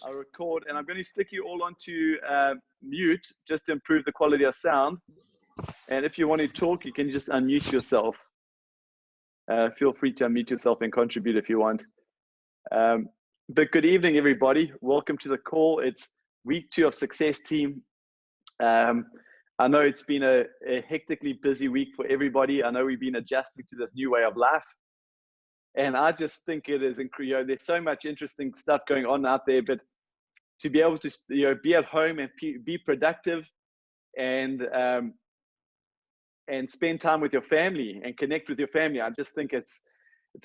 I'll record, and I'm going to stick you all onto mute just to improve the quality of sound. And if you want to talk, you can just unmute yourself. Feel free to unmute yourself and contribute if you want. But good evening, everybody. Welcome to the call. It's week 2 of Success Team. I know it's been a hectically busy week for everybody. I know we've been adjusting to this new way of life. And I just think it is incredible. There's so much interesting stuff going on out there, but to be able to be at home and be productive and spend time with your family and connect with your family, I just think it's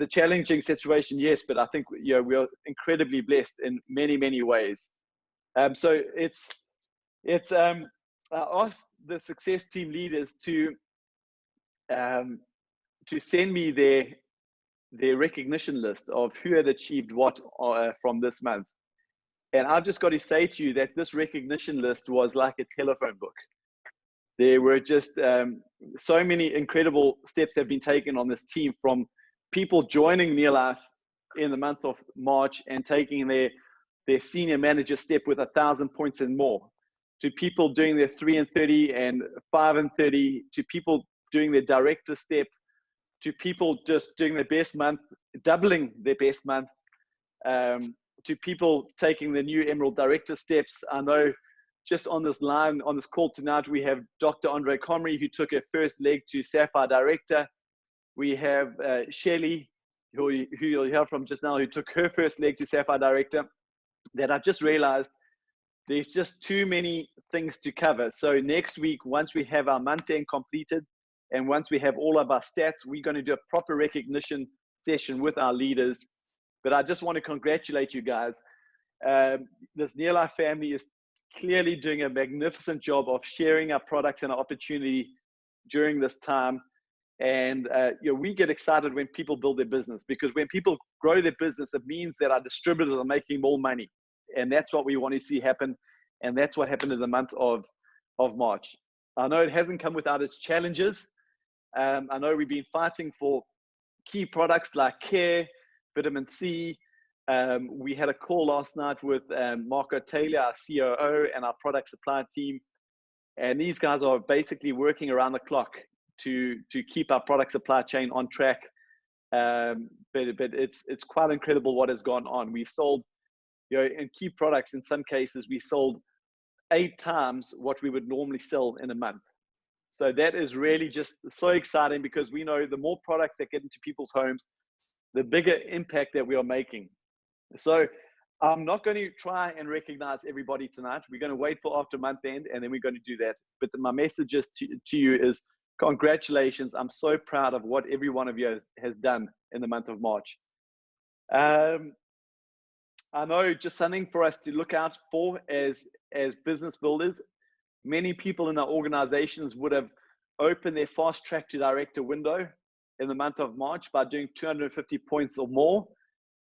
a challenging situation, yes, but I think we are incredibly blessed in many ways. So I asked the Success Team leaders to send me their recognition list of who had achieved what from this month. And I've just got to say to you that this recognition list was like a telephone book. There were just so many incredible steps have been taken on this team, from people joining Neolife in the month of March and taking their senior manager step with 1,000 points and more, to people doing their 3 and 30 and 5 and 30, to people doing their director step, to people just doing their best month, doubling their best month, to people taking the new Emerald Director steps. I know just on this line, on this call tonight, we have Dr. Andre Comrie, who took her first leg to Sapphire Director. We have Shelley, who you'll hear from just now, who took her first leg to Sapphire Director. That I've just realized there's just too many things to cover. So next week, once we have our month end completed, and once we have all of our stats, we're going to do a proper recognition session with our leaders. But I just want to congratulate you guys. This Neolife family is clearly doing a magnificent job of sharing our products and our opportunity during this time. And we get excited when people build their business, because when people grow their business, it means that our distributors are making more money. And that's what we want to see happen. And that's what happened in the month of March. I know it hasn't come without its challenges. I know we've been fighting for key products like Care, Vitamin C. We had a call last night with Marco Taylor, our COO, and our product supply team. And these guys are basically working around the clock to keep our product supply chain on track. But it's quite incredible what has gone on. We've sold, in key products, in some cases, we sold 8 times what we would normally sell in a month. So that is really just so exciting, because we know the more products that get into people's homes, the bigger impact that we are making. So I'm not going to try and recognize everybody tonight. We're going to wait for after month end, and then we're going to do that. But my message is to you is congratulations. I'm so proud of what every one of you has done in the month of March. I know just something for us to look out for as business builders. Many people in our organizations would have opened their fast track to director window in the month of March by doing 250 points or more.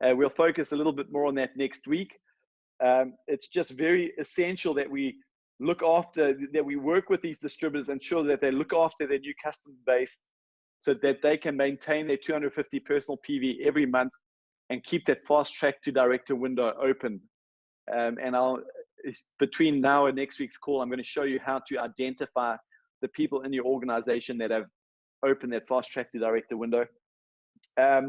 We'll focus a little bit more on that next week. It's just very essential that we look after, that we work with these distributors, ensure that they look after their new customer base so that they can maintain their 250 personal PV every month and keep that fast track to director window open. And between now and next week's call, I'm going to show you how to identify the people in your organization that have opened that fast track to director window. I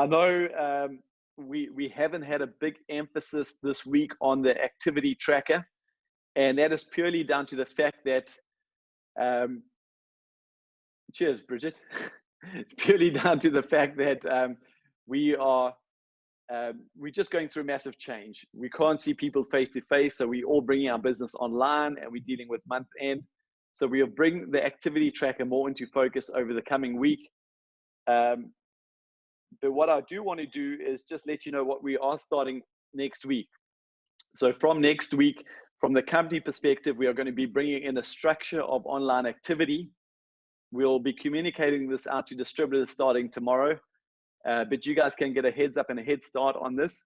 know we haven't had a big emphasis this week on the activity tracker, and that is purely down to the fact that, cheers, Bridget, purely down to the fact that we're just going through massive change. We can't see people face to face, so we're all bringing our business online, and we're dealing with month end. So we'll bring the activity tracker more into focus over the coming week. But what I do want to do is just let you know what we are starting next week. So from next week, from the company perspective, we are going to be bringing in a structure of online activity. We'll be communicating this out to distributors starting tomorrow. But you guys can get a heads up and a head start on this.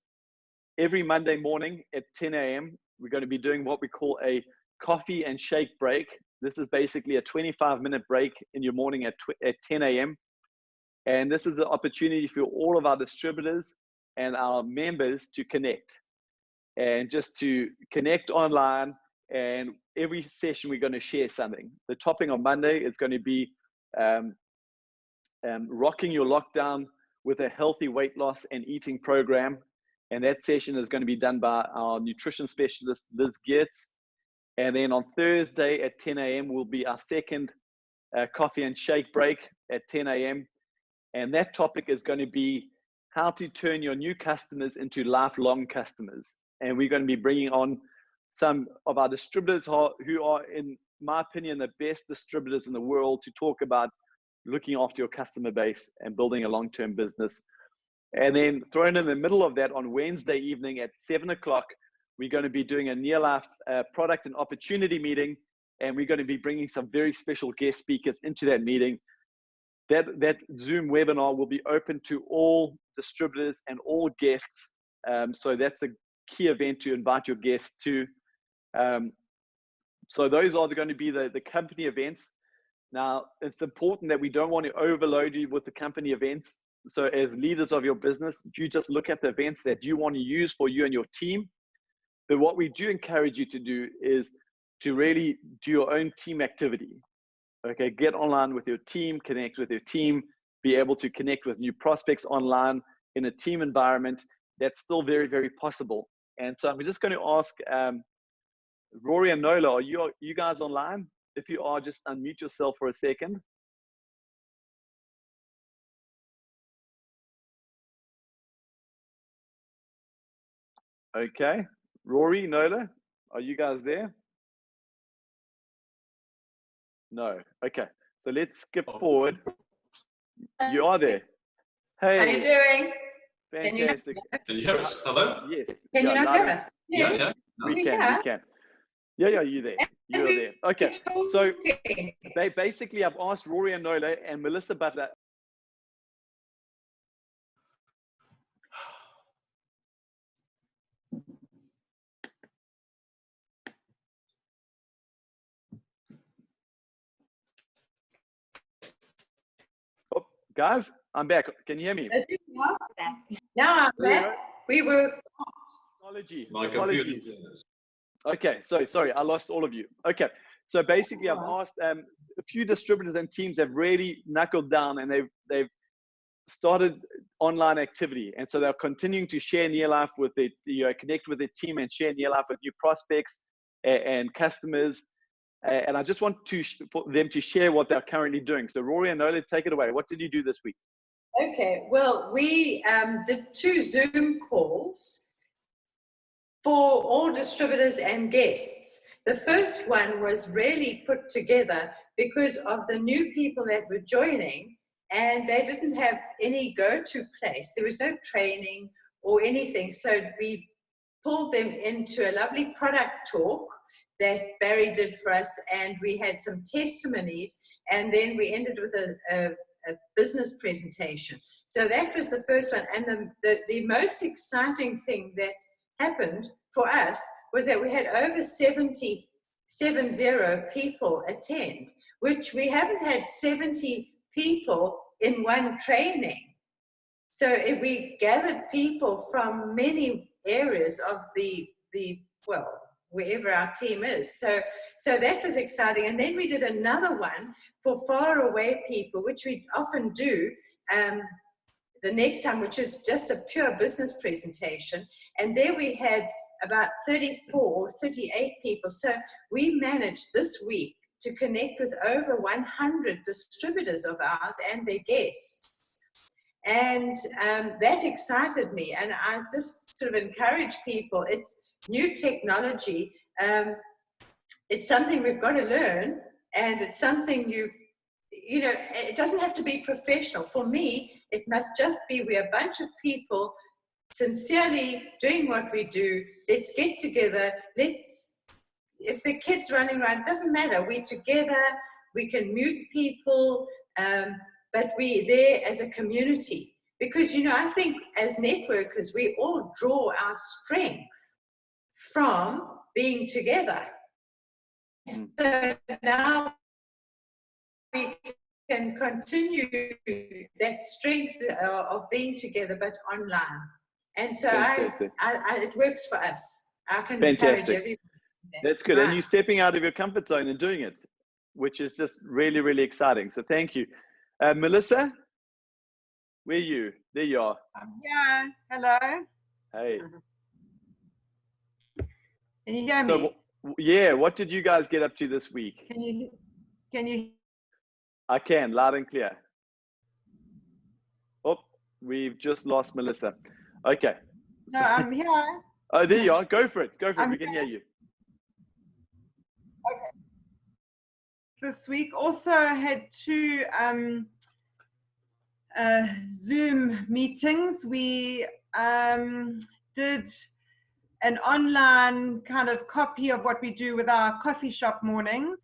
Every Monday morning at 10 a.m., we're going to be doing what we call a coffee and shake break. This is basically a 25-minute break in your morning at 10 a.m. And this is an opportunity for all of our distributors and our members to connect. and just to connect online. And every session we're going to share something. The topic on Monday is going to be rocking your lockdown with a healthy weight loss and eating program. And that session is going to be done by our nutrition specialist, Liz Geertz. And then on Thursday at 10 a.m. will be our second coffee and shake break at 10 a.m. And that topic is going to be how to turn your new customers into lifelong customers. And we're going to be bringing on some of our distributors who are, in my opinion, the best distributors in the world to talk about looking after your customer base and building a long-term business. And then thrown in the middle of that on Wednesday evening at 7 o'clock, we're going to be doing a near life product and opportunity meeting. And we're going to be bringing some very special guest speakers into that meeting. That Zoom webinar will be open to all distributors and all guests. So that's a key event to invite your guests to. So those are going to be the company events. Now, it's important that we don't want to overload you with the company events. So as leaders of your business, you just look at the events that you want to use for you and your team. But what we do encourage you to do is to really do your own team activity. Okay, get online with your team, connect with your team, be able to connect with new prospects online in a team environment. That's still very, very possible. And so I'm just going to ask Rory and Nola, are you guys online? If you are, just unmute yourself for a second. Okay, Rory, Nola, are you guys there? No. Okay, so let's skip forward. You are there. Hey. How are you doing? Fantastic. Can you hear us? Hello? Yes. Can you not hear us? Yes. We can. Yeah, you're there. You're there. Okay. So basically, I've asked Rory and Nola and Melissa Butler. Oh, guys, I'm back. Can you hear me? Now I'm back. We were. Apologies. Okay, so sorry, I lost all of you. Okay, so basically I've asked a few distributors and teams have really knuckled down and they've started online activity. And so they're continuing to share near life with connect with their team and share near life with new prospects and customers. And I just want for them to share what they're currently doing. So Rory and Nola, take it away. What did you do this week? Okay, well, we did 2 Zoom calls for all distributors and guests. The first one was really put together because of the new people that were joining, and they didn't have any go-to place. There was no training or anything. So we pulled them into a lovely product talk that Barry did for us, and we had some testimonies, and then we ended with a business presentation. So that was the first one. And the most exciting thing that happened for us was that we had over 70 people attend, which we haven't had 70 people in one training. So we gathered people from many areas of wherever our team is. So that was exciting. And then we did another one for far away people, which we often do the next time, which is just a pure business presentation. And there we had about 34 or 38 people. So we managed this week to connect with over 100 distributors of ours and their guests. And that excited me. And I just sort of encourage people, it's new technology. It's something we've got to learn, and it's something it doesn't have to be professional. For me, it must just be we're a bunch of people sincerely doing what we do. Let's get together. If the kids running around, it doesn't matter. We're together. We can mute people, but we're there as a community. Because, I think as networkers, we all draw our strength from being together. So now we can continue that strength of being together, but online. And so it works for us. I can encourage Fantastic. everyone. That's good. And Right. you're stepping out of your comfort zone and doing it, which is just really, really exciting. So thank you. Melissa, where are you? There you are. Yeah, hello. Hey. Can you hear me? So, yeah, what did you guys get up to this week? Can you? I can, loud and clear. Oh, we've just lost Melissa. Okay. No, I'm here. Oh, there you are. Go for it. Go for it. We can hear you. Okay. This week also had two Zoom meetings. We did an online kind of copy of what we do with our coffee shop mornings.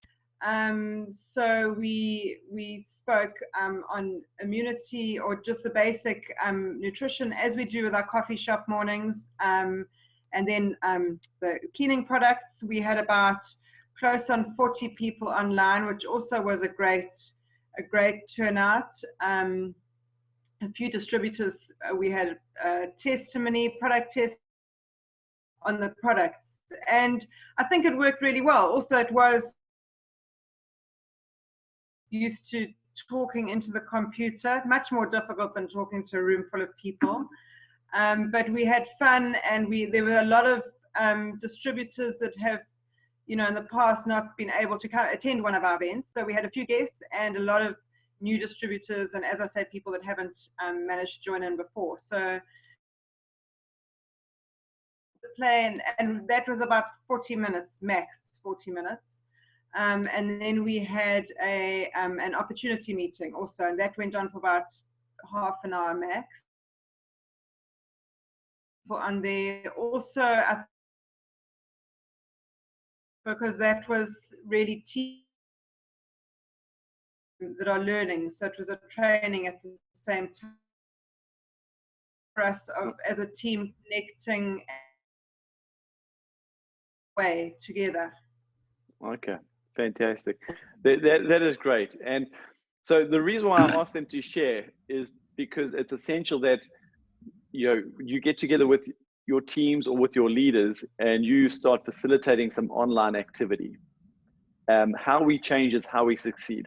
So we spoke on immunity or just the basic nutrition as we do with our coffee shop mornings. And then the cleaning products, we had about close on 40 people online, which also was a great turnout. A few distributors, we had a testimony, product test on the products. And I think it worked really well. Also, it was used to talking into the computer, much more difficult than talking to a room full of people. But we had fun, and there were a lot of distributors that have, in the past not been able to attend one of our events. So we had a few guests and a lot of new distributors, and as I said, people that haven't managed to join in before. So the plan, and that was about 40 minutes, max 40 minutes. And then we had an opportunity meeting also, and that went on for about half an hour max. And there also, because that was really team that are learning, so it was a training at the same time for us as a team connecting way together. Okay, fantastic. That is great. And so the reason why I asked them to share is because it's essential that you get together with your teams or with your leaders and you start facilitating some online activity. How we change is how we succeed.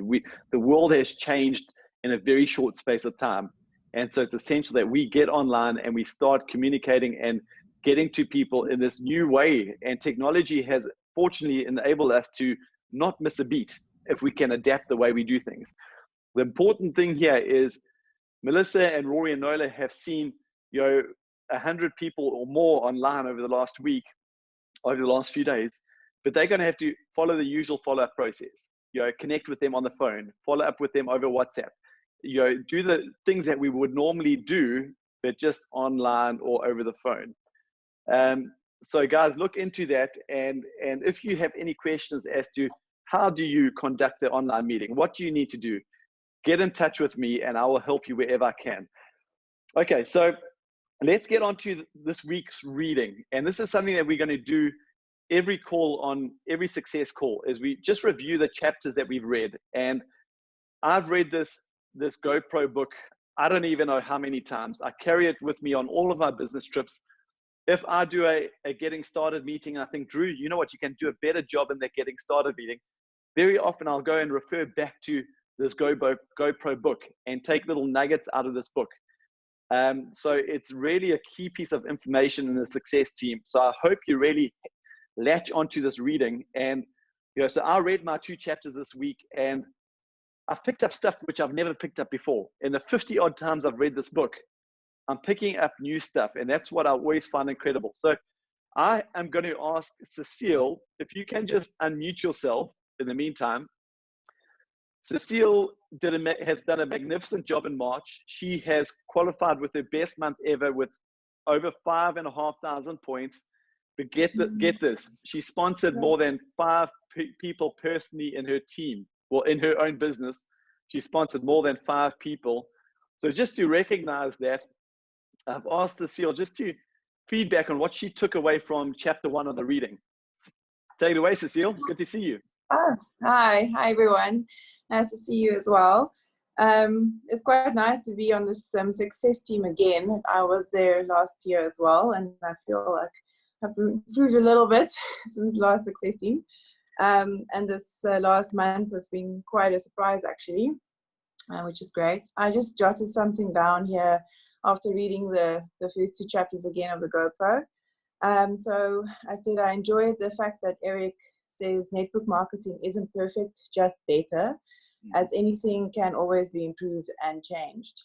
The world has changed in a very short space of time. And so it's essential that we get online and we start communicating and getting to people in this new way. And technology has fortunately enabled us to not miss a beat if we can adapt the way we do things. The important thing here is Melissa and Rory and Nola have seen 100 people or more online over the last week, over the last few days, but they're going to have to follow the usual follow-up process. Connect with them on the phone, follow up with them over WhatsApp, do the things that we would normally do, but just online or over the phone. So guys, look into that. And if you have any questions as to how do you conduct an online meeting, what do you need to do, get in touch with me and I will help you wherever I can. Okay, so let's get on to this week's reading. And this is something that we're going to do every call, on every success call, is we just review the chapters that we've read. And I've read this GoPro book, I don't even know how many times. I carry it with me on all of our business trips. If I do a getting started meeting, I think, Drew, you know what, you can do a better job in that getting started meeting. Very often I'll go and refer back to this GoPro book and take little nuggets out of this book. So it's really a key piece of information in the success team. So I hope you really latch onto this reading. And so I read my 2 chapters this week, and I've picked up stuff which I've never picked up before. In the 50 odd times I've read this book, I'm picking up new stuff, and that's what I always find incredible. So I am going to ask Cecile if you can just unmute yourself in the meantime. Cecile has done a magnificent job in March. She has qualified with her best month ever with over 5,500 points. But get this, she sponsored more than 5 people personally in her team. Well, in her own business, she sponsored more than 5 people. So just to recognize that, I've asked Cecile just to feedback on what she took away from chapter 1 of the reading. Take it away, Cecile. Good to see you. Oh, hi everyone. Nice to see you as well. It's quite nice to be on this success team again. I was there last year as well, and I feel like have improved a little bit since last Success Team. And this last month has been quite a surprise actually, which is great. I just jotted something down here after reading the first 2 chapters again of the GoPro. So I said I enjoyed the fact that Eric says network marketing isn't perfect, just better, as anything can always be improved and changed.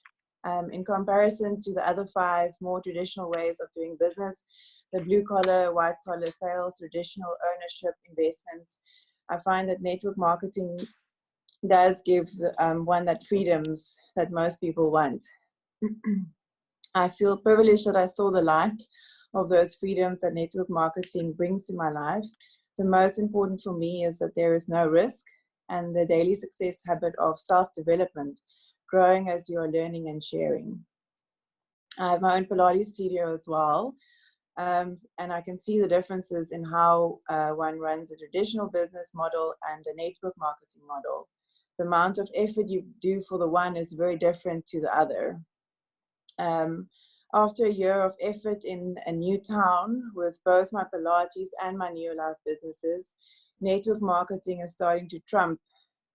In comparison to the other 5 more traditional ways of doing business, the blue collar, white collar sales, traditional ownership, investments, I find that network marketing does give one that freedoms that most people want. I feel privileged that I saw the light of those freedoms that network marketing brings to my life. The most important for me is that there is no risk and the daily success habit of self-development, growing as you are learning and sharing. I have my own Pilates studio as well, and I can see the differences in how one runs a traditional business model and a network marketing model. The amount of effort you do for the one is very different to the other. After a year of effort in a new town with both my Pilates and my Neolife businesses, network marketing is starting to trump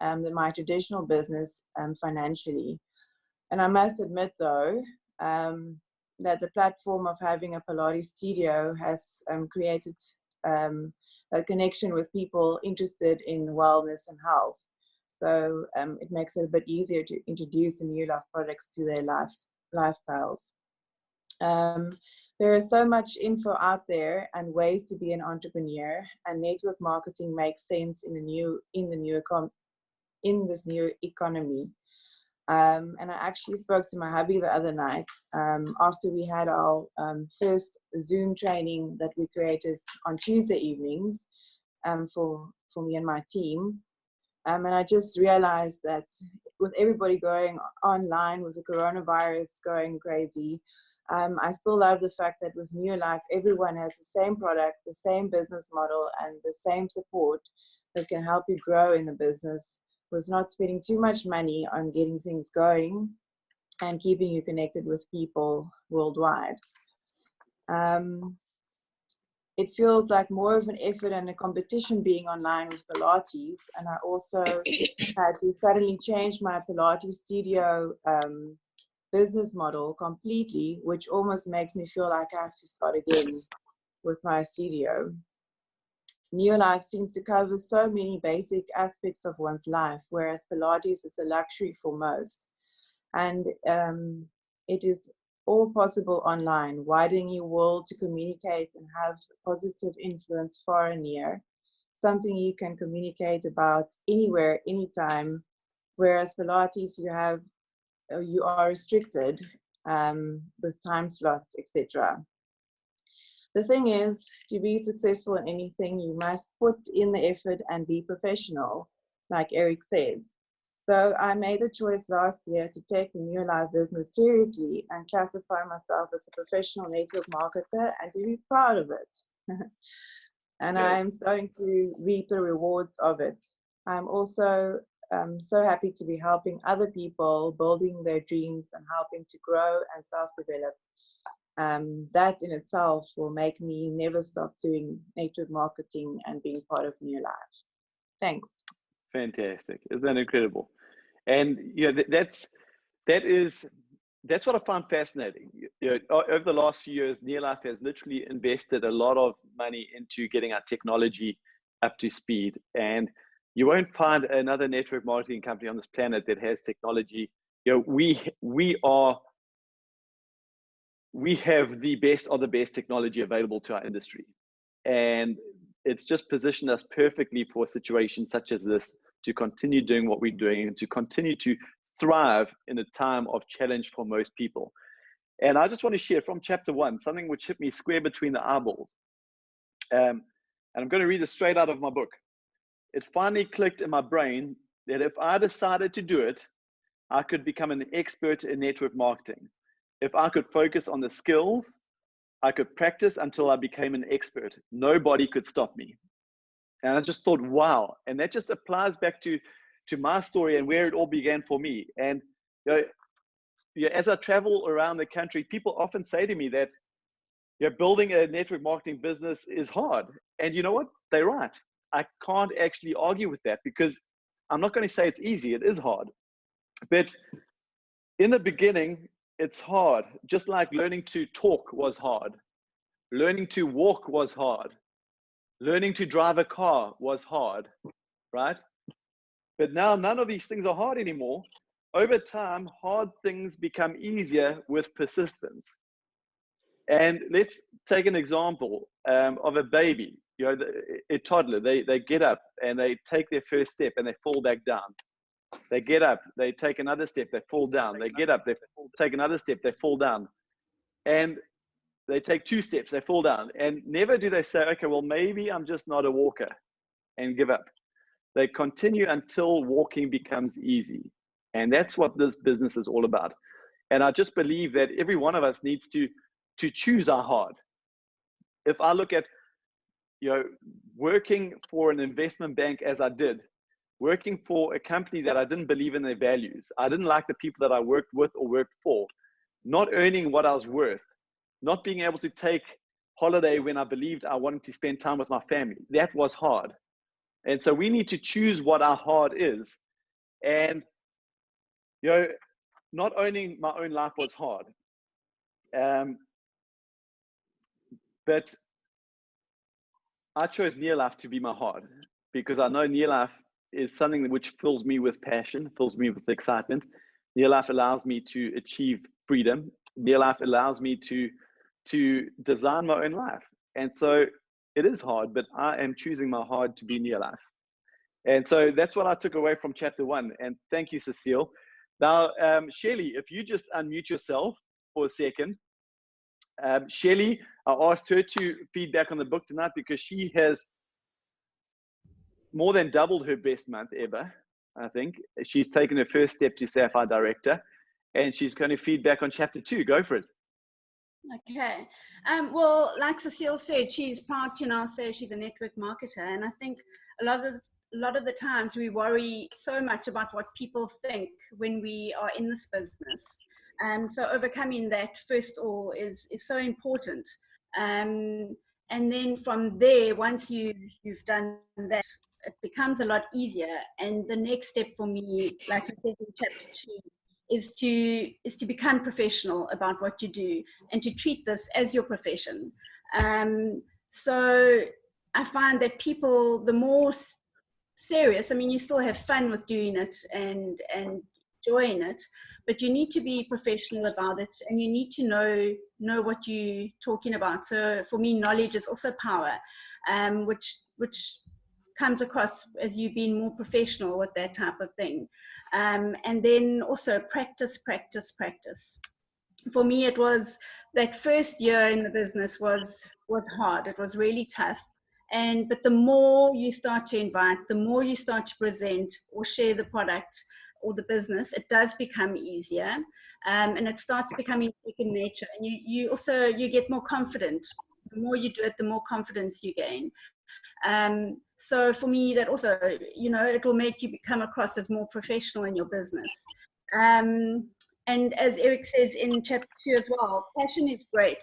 my traditional business financially. And I must admit though, that the platform of having a Pilates studio has created a connection with people interested in wellness and health. So it makes it a bit easier to introduce the Neolife products to their lifestyles. There is so much info out there and ways to be an entrepreneur, and network marketing makes sense in this new economy. And I actually spoke to my hubby the other night after we had our first Zoom training that we created on Tuesday evenings for me and my team. And I just realized that with everybody going online, with the coronavirus going crazy, I still love the fact that with Neolife, everyone has the same product, the same business model, and the same support that can help you grow in the business with not spending too much money on getting things going and keeping you connected with people worldwide. It feels like more of an effort and a competition being online with Pilates, and I also had to suddenly change my Pilates studio business model completely, which almost makes me feel like I have to start again with my studio. Neolife seems to cover so many basic aspects of one's life, whereas Pilates is a luxury for most. And it is all possible online, widening your world to communicate and have positive influence far and near, something you can communicate about anywhere, anytime, whereas Pilates you are restricted with time slots, etc. The thing is, to be successful in anything, you must put in the effort and be professional, like Eric says. So I made the choice last year to take the Neolife business seriously and classify myself as a professional network marketer and to be proud of it. And I'm starting to reap the rewards of it. I'm also so happy to be helping other people, building their dreams and helping to grow and self-develop. That in itself will make me never stop doing network marketing and being part of Neolife. Thanks. Fantastic. Isn't that incredible? And that's what I found fascinating. Over the last few years, Neolife has literally invested a lot of money into getting our technology up to speed. And you won't find another network marketing company on this planet that has technology. We have the best of the best technology available to our industry. And it's just positioned us perfectly for situations such as this to continue doing what we're doing and to continue to thrive in a time of challenge for most people. And I just want to share from chapter 1, something which hit me square between the eyeballs. And I'm going to read it straight out of my book. It finally clicked in my brain that if I decided to do it, I could become an expert in network marketing. If I could focus on the skills, I could practice until I became an expert. Nobody could stop me. And I just thought, wow. And that just applies back to my story and where it all began for me. And as I travel around the country, people often say to me that building a network marketing business is hard. And you know what? They're right. I can't actually argue with that, because I'm not going to say it's easy. It is hard. But in the beginning, it's hard. Just like learning to talk was hard. Learning to walk was hard. Learning to drive a car was hard, right? But now none of these things are hard anymore. Over time, hard things become easier with persistence. And let's take an example of a baby, a toddler. They get up and they take their first step and they fall back down. They get up, they take another step, they fall down. They get up, they take another step, they fall down. And they take 2 steps, they fall down. And never do they say, okay, well, maybe I'm just not a walker, and give up. They continue until walking becomes easy. And that's what this business is all about. And I just believe that every one of us needs to choose our hard. If I look at, working for an investment bank as I did, working for a company that I didn't believe in their values, I didn't like the people that I worked with or worked for, not earning what I was worth, not being able to take holiday when I believed I wanted to spend time with my family, that was hard. And so we need to choose what our hard is. And, not owning my own life was hard. But I chose Near Life to be my hard, because I know Near Life is something which fills me with passion, fills me with excitement. Near Life allows me to achieve freedom. Near Life allows me to design my own life. And so it is hard, but I am choosing my hard to be Near Life. And so that's what I took away from chapter 1. And thank you, Cecile. Now, Shelley, if you just unmute yourself for a second. Shelley, I asked her to feedback on the book tonight, because she has more than doubled her best month ever, I think. She's taken her first step to Sapphire Director, and she's going to feedback on chapter 2. Go for it. Okay. Well, like Cecile said, she's proud to now say she's a network marketer. And I think a lot of the times we worry so much about what people think when we are in this business. So overcoming that first all is so important. And then from there, once you've done that, it becomes a lot easier. And the next step for me, like you said in chapter 2, is to become professional about what you do and to treat this as your profession. So I find that people, the more serious, I mean, you still have fun with doing it and enjoying it, but you need to be professional about it, and you need to know what you're talking about. So for me, knowledge is also power, which comes across as you being more professional with that type of thing. And then also practice. For me, it was that first year in the business was hard. It was really tough. But the more you start to invite, the more you start to present or share the product or the business, it does become easier. And it starts becoming second nature. And you get more confident. The more you do it, the more confidence you gain. So for me, that also, it will make you come across as more professional in your business. And as Eric says in chapter 2 as well, passion is great,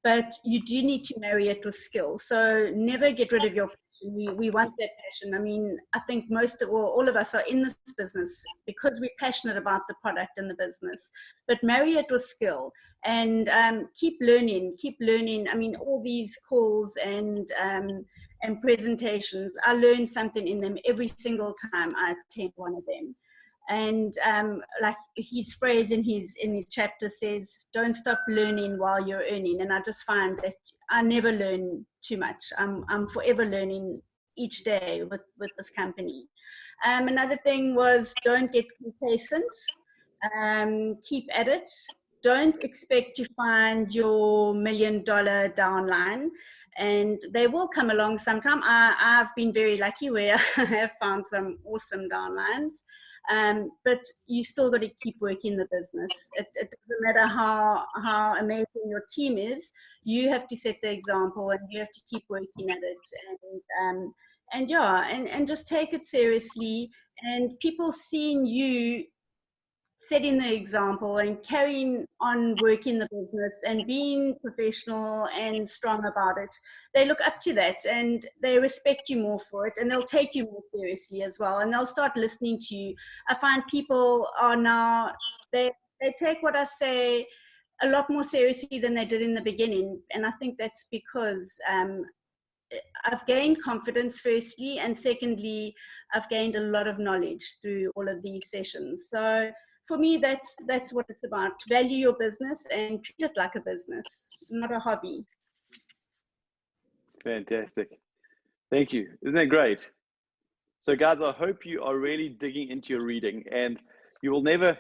but you do need to marry it with skill. So never get rid of your passion. We want that passion. I mean, I think all of us are in this business because we're passionate about the product and the business, but marry it with skill and keep learning. I mean, all these calls and presentations, I learn something in them every single time I attend one of them. And like his phrase in his chapter says, don't stop learning while you're earning. And I just find that I never learn too much. I'm forever learning each day with this company. Another thing was, don't get complacent. Keep at it. Don't expect to find your $1 million downline. And they will come along sometime. I've been very lucky where I have found some awesome downlines. But you still got to keep working the business. It doesn't matter how amazing your team is. You have to set the example, and you have to keep working at it. And just take it seriously. And people seeing you setting the example and carrying on working the business and being professional and strong about it, they look up to that and they respect you more for it, and they'll take you more seriously as well, and they'll start listening to you. I find people are now, they take what I say a lot more seriously than they did in the beginning, and I think that's because I've gained confidence firstly, and secondly, I've gained a lot of knowledge through all of these sessions. So for me, that's what it's about. Value your business and treat it like a business, not a hobby. Fantastic. Thank you. Isn't that great? So guys, I hope you are really digging into your reading, and you will never,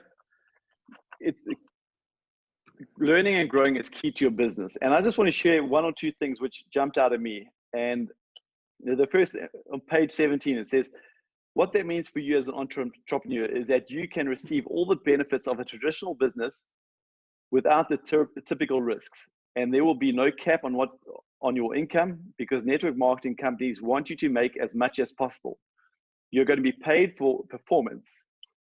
learning and growing is key to your business. And I just want to share one or two things which jumped out at me. And the first, on page 17, it says, what that means for you as an entrepreneur is that you can receive all the benefits of a traditional business without the typical risks. And there will be no cap on your income, because network marketing companies want you to make as much as possible. You're going to be paid for performance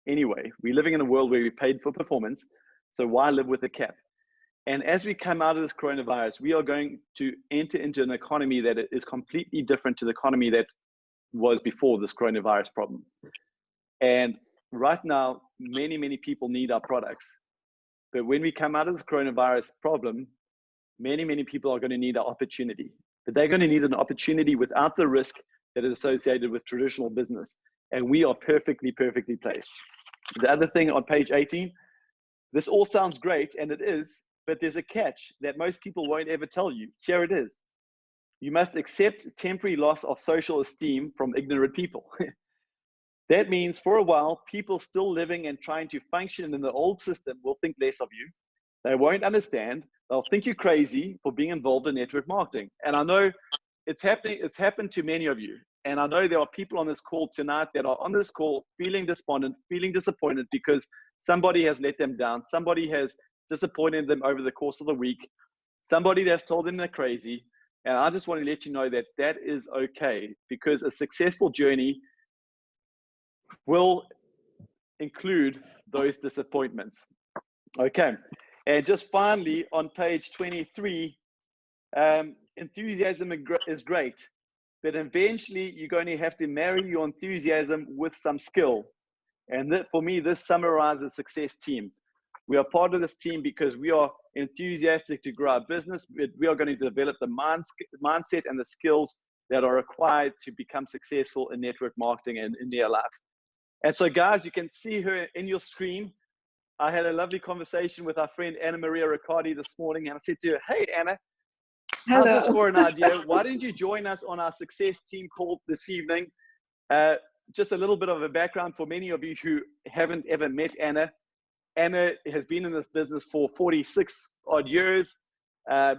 anyway. We're living in a world where we're paid for performance, so why live with a cap? And as we come out of this coronavirus, we are going to enter into an economy that is completely different to the economy that was before this coronavirus problem. And right now, many, many people need our products. But when we come out of this coronavirus problem, many, many people are going to need an opportunity. But they're going to need an opportunity without the risk that is associated with traditional business. And we are perfectly, perfectly placed. The other thing on page 18, this all sounds great, and it is, but there's a catch that most people won't ever tell you. Here it is. You must accept temporary loss of social esteem from ignorant people. That means for a while, people still living and trying to function in the old system will think less of you. They won't understand. They'll think you're crazy for being involved in network marketing. And I know it's happening. It's happened to many of you. And I know there are people on this call tonight that are on this call feeling despondent, feeling disappointed because somebody has let them down. Somebody has disappointed them over the course of the week. Somebody that's told them they're crazy. And I just want to let you know that that is okay, because a successful journey will include those disappointments. Okay. And just finally, on page 23, enthusiasm is great, but eventually you're going to have to marry your enthusiasm with some skill. And that, for me, this summarizes success team. We are part of this team because we are enthusiastic to grow our business. We are going to develop the mindset and the skills that are required to become successful in network marketing and in their life. And so, guys, you can see her in your screen. I had a lovely conversation with our friend Anna Maria Riccardi this morning, and I said to her, hey, Anna, how's this for an idea? Why don't you join us on our success team call this evening? Just a little bit of a background for many of you who haven't ever met Anna. Anna has been in this business for 46 odd years.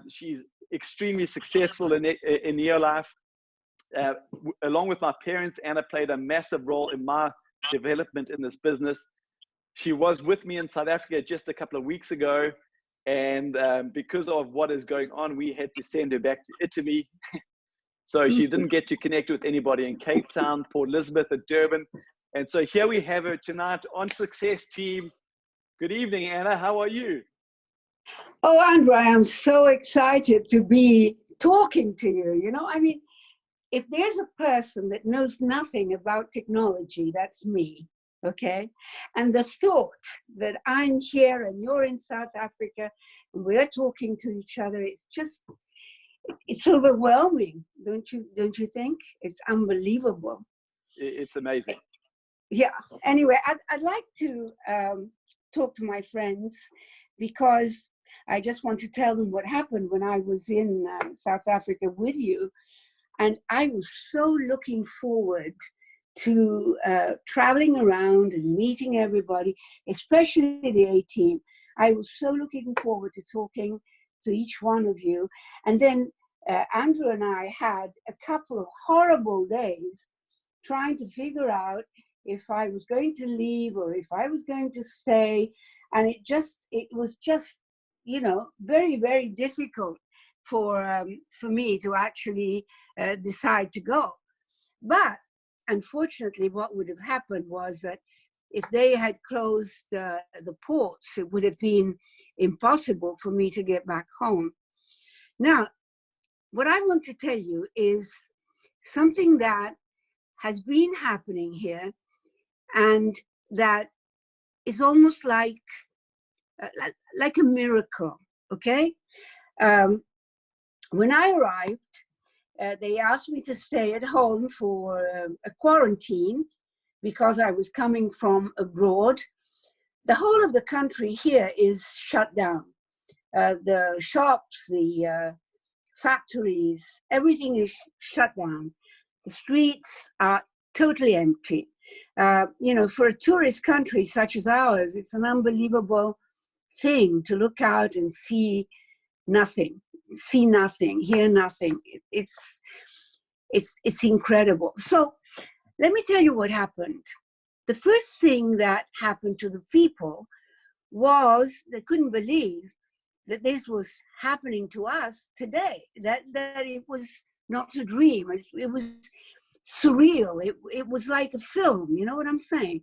She's extremely successful in her life. Along with my parents, Anna played a massive role in my development in this business. She was with me in South Africa just a couple of weeks ago. And because of what is going on, we had to send her back to Italy. So she didn't get to connect with anybody in Cape Town, Port Elizabeth, or Durban. And so here we have her tonight on Success Team. Good evening, Anna. How are you? Oh, Andrew, I am so excited to be talking to you. You know, I mean, if there's a person that knows nothing about technology, that's me, okay? And the thought that I'm here and you're in South Africa and we're talking to each other, it's just, it's overwhelming, don't you think? It's unbelievable. It's amazing. Yeah, anyway, I'd like to talk to my friends because I just want to tell them what happened when I was in South Africa with you. And I was so looking forward to traveling around and meeting everybody, especially the A team. I was so looking forward to talking to each one of you. And then Andrew and I had a couple of horrible days trying to figure out if I was going to leave or if I was going to stay. And it was just, you know, very, very difficult for me to actually decide to go. But unfortunately, what would have happened was that if they had closed the ports, it would have been impossible for me to get back home. Now, what I want to tell you is something that has been happening here, and that is almost like a miracle, okay? When I arrived, they asked me to stay at home for a quarantine because I was coming from abroad. The whole of the country here is shut down. The shops, the factories, everything is shut down. The streets are totally empty. You know, for a tourist country such as ours, it's an unbelievable thing to look out and see nothing, hear nothing. It's incredible. So let me tell you what happened. The first thing that happened to the people was they couldn't believe that this was happening to us today, that it was not a dream. It was surreal. It was like a film, you know what I'm saying?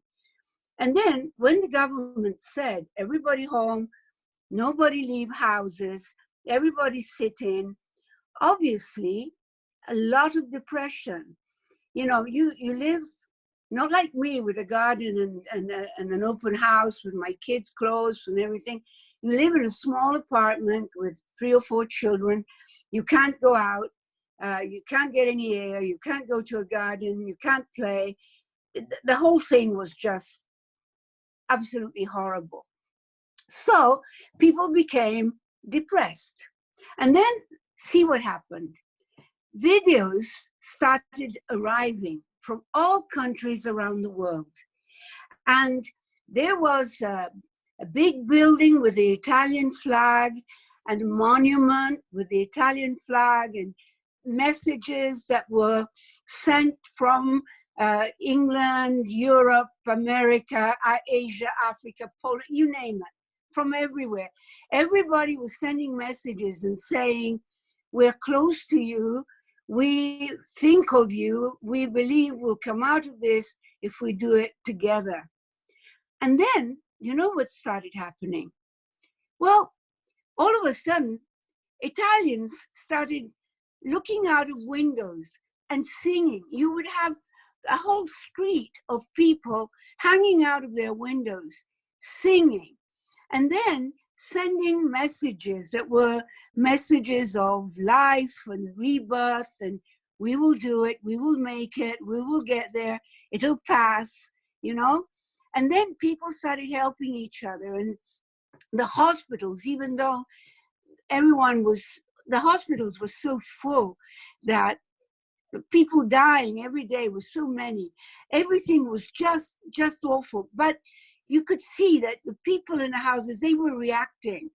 And then when the government said, everybody home, nobody leave houses, everybody sit in, obviously a lot of depression. You know, you live not like me with a garden and an open house with my kids' clothes and everything. You live in a small apartment with 3 or 4 children. You can't go out. You can't get any air. You can't go to a garden. You can't play. The whole thing was just absolutely horrible. So people became depressed. And then see what happened. Videos started arriving from all countries around the world. And there was a big building with the Italian flag and a monument with the Italian flag and messages that were sent from England, Europe, America, Asia, Africa, Poland, you name it, from everywhere. Everybody was sending messages and saying, we're close to you, we think of you, we believe we'll come out of this if we do it together. And then, you know what started happening? Well, all of a sudden, Italians started looking out of windows and singing. You would have a whole street of people hanging out of their windows, singing, and then sending messages that were messages of life and rebirth, and we will do it, we will make it, we will get there, it'll pass, you know? And then people started helping each other, and the hospitals, even though the hospitals were so full that the people dying every day was so many. Everything was just awful. But you could see that the people in the houses, they were reacting.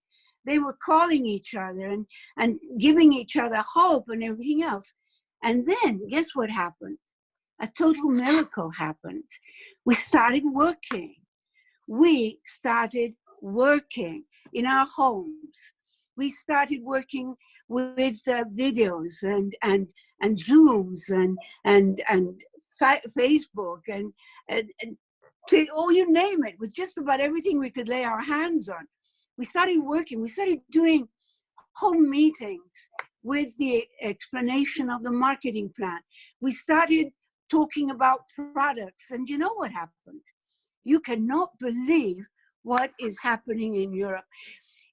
They were calling each other and giving each other hope and everything else. And then guess what happened? A total miracle happened. We started working. We started working in our homes. We started working with videos and Zooms and Facebook and you name it, with just about everything we could lay our hands on. We started working. We started doing home meetings with the explanation of the marketing plan. We started talking about products, and you know what happened? You cannot believe what is happening in Europe.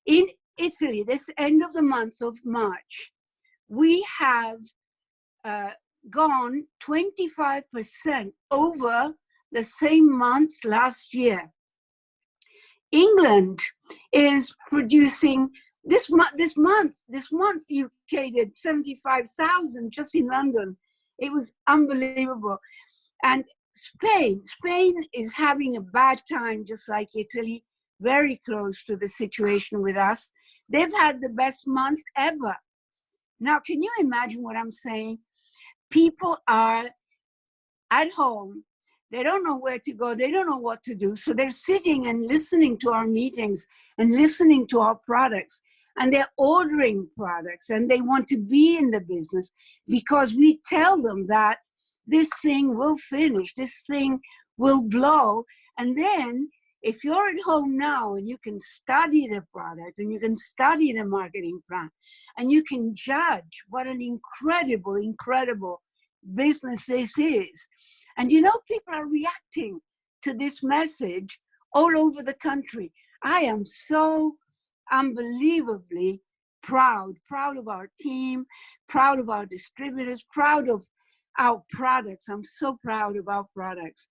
In Italy, this end of the month of March, we have gone 25% over the same month last year. England is producing this month UK did 75,000 just in London. It was unbelievable. And Spain is having a bad time, just like Italy, very close to the situation with us. They've had the best month ever. Now, can you imagine what I'm saying? People are at home. They don't know where to go. They don't know what to do. So they're sitting and listening to our meetings and listening to our products. And they're ordering products and they want to be in the business because we tell them that this thing will finish, this thing will blow, And then if you're at home now and you can study the product and you can study the marketing plan and you can judge what an incredible, incredible business this is. And you know, people are reacting to this message all over the country. I am so unbelievably proud of our team, proud of our distributors, proud of our products. I'm so proud of our products.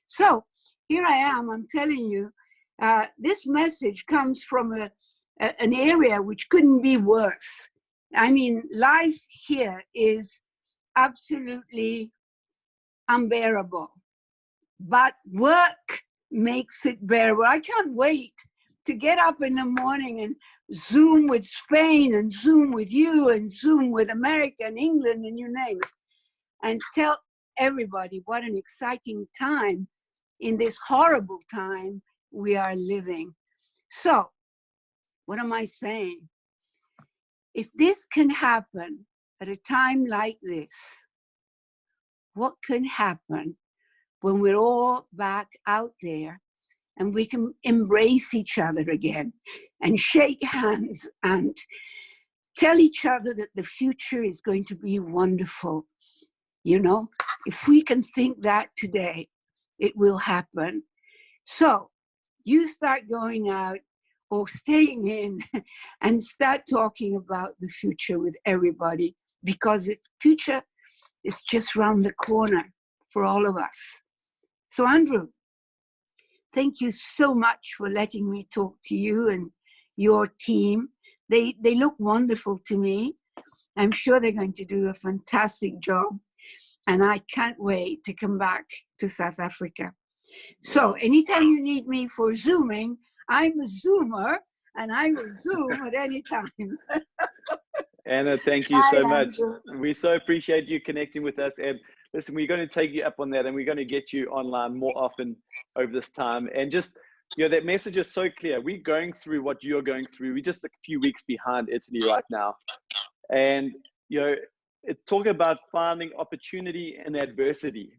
So here I am, I'm telling you, this message comes from an area which couldn't be worse. I mean, life here is absolutely unbearable, but work makes it bearable. I can't wait to get up in the morning and Zoom with Spain and Zoom with you and Zoom with America and England and you name it, and tell everybody what an exciting time in this horrible time we are living. So, what am I saying? If this can happen at a time like this, what can happen when we're all back out there and we can embrace each other again and shake hands and tell each other that the future is going to be wonderful? You know, if we can think that today, it will happen. So you start going out or staying in and start talking about the future with everybody, because its future is just around the corner for all of us. So Andrew, thank you so much for letting me talk to you and your team. They look wonderful to me. I'm sure they're going to do a fantastic job. And I can't wait to come back to South Africa. So anytime you need me for Zooming, I'm a Zoomer and I will Zoom at any time. Anna, thank you so much. We so appreciate you connecting with us. And listen, we're going to take you up on that and we're going to get you online more often over this time. And just, you know, that message is so clear. We're going through what you're going through. We're just a few weeks behind Italy right now. And, you know, talk about finding opportunity in adversity.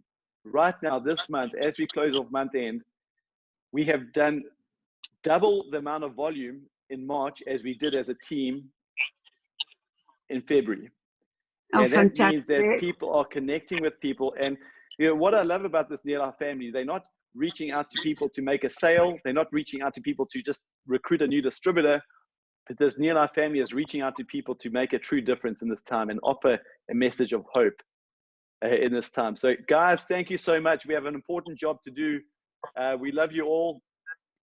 Right now, this month, as we close off month end, we have done double the amount of volume in March as we did as a team in February. Oh, and fantastic. that means that people are connecting with people. And you know what I love about this Nearlife family, they're not reaching out to people to make a sale. They're not reaching out to people to just recruit a new distributor. But this Nearlife family is reaching out to people to make a true difference in this time and offer a message of hope in this time. So guys, thank you so much. We have an important job to do. We love you all.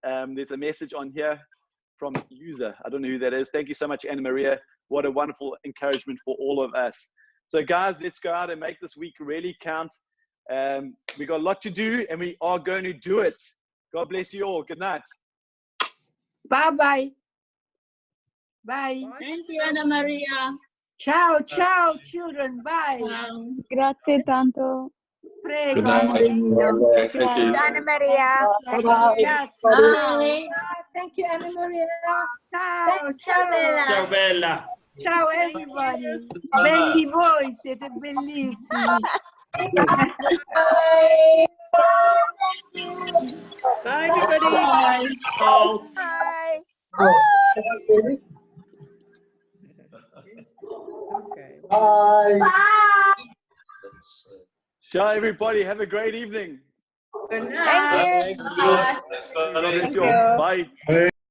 There's a message on here from user. I don't know who that is. Thank you so much, Anna Maria. What a wonderful encouragement for all of us. So guys, let's go out and make this week really count. We got a lot to do and we are going to do it. God bless you all. Good night. Bye-bye. Bye. Thank you, Anna Maria. Ciao, ciao, children. Bye. Grazie tanto. Prego. Good night. Thank you. Anna Maria. Grazie. Thank you, Anna Maria. Ciao, ciao. Ciao bella. Ciao everybody. Belli voi, siete bellissimi. Bye, everybody. Bye. Oh. Bye. Ciao, everybody. Have a great evening. Good night. Thank you. God bless you all. Bye.